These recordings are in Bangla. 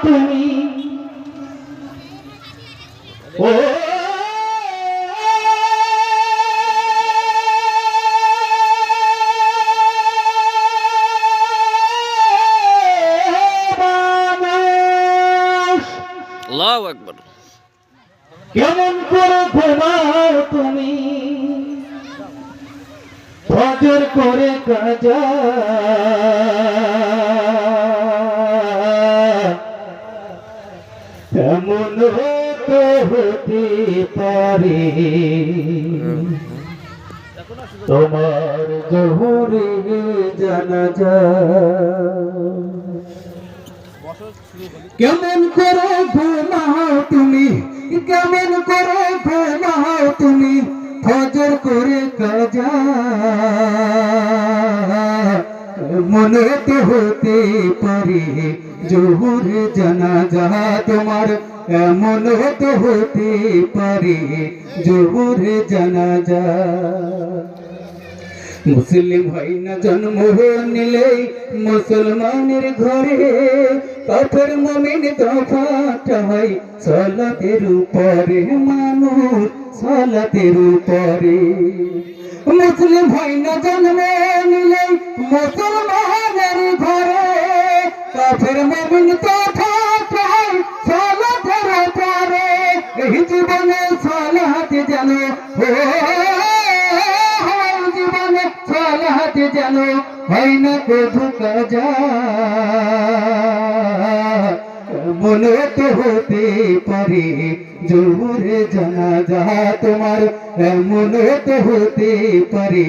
তুমি ও আল্লাহু আকবার। কেমন করে ঘুমাও তুমি ফজর করে কাজা এমন হতে হতে পারে তোমার জহুরে জানাজা কেমন করে ঘুমাও তুমি কেমন করে ঘুমাও তুমি ফজর করে কাজা মনে তো হতে পারে জোহর জানাজা তোমার এমন তো হতে পারে জোহর জানাজা মুসলিম হয় না জন্ম নিলে মুসলমানের ঘরে কাফের মুমিন তফাৎ হয় সালাতের উপরে মানুষ সালাতের উপরে মুসলিম হয় না জন্ম নিলে মুসলমানের ঘরে কাফের মুমিন তফাৎ হয় সালাতের উপরে এই জীবনে সালাত জানো যেন হয় না কবু কাজা মনে তো হতে পারে জোহর জানাজা তোমার মনে তো হতে পারে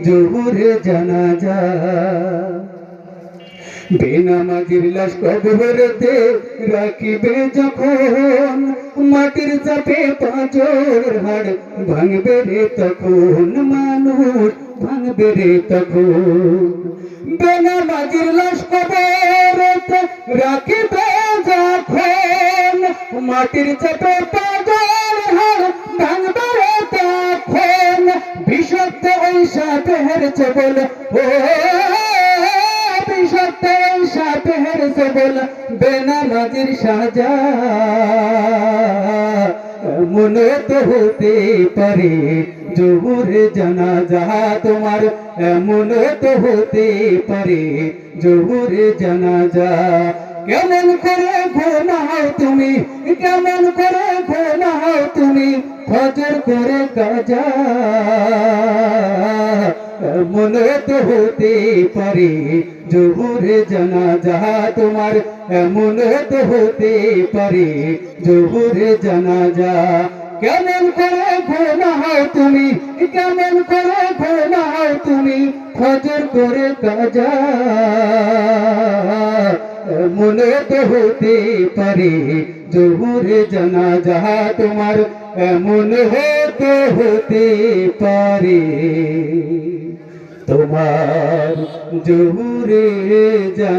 জোহর জানাজা বেনামাজির লাশ কবরেতে রাখিবে যখন মাটির চাপে পাঁজর হাড় ভাঙবে রে তখন মানুষ ভাঙবে রে তখন বেনামাজির লাশ কবরেতে রাখিবে যখন মাটির চাপে পাঁজর হাড় ভাঙবে রে তখন বিষাক্ত ওই সাপের ছোবল ও সাপের সবল বেনামাজির সাজা মনে তো হতে পারে জোহর জানাজা তোমার মনে তো হতে পারে জোহর জানাজা কেমন করে ঘুমাও তুমি কেমন করে ঘুমাও তুমি ফজর করে কাজা মনে তো হতে পারে জোহর জানাজা তোমার মনে তো হতে পারে জোহর জানাজা কেমন করে ঘুমাও তুমি কেমন করে ঘুমাও তুমি ফজর করে কাজা মনে তো হতে পারে জোহর জানাজা তোমার মনে হতে পারে তোমার জোহরে জানাজা।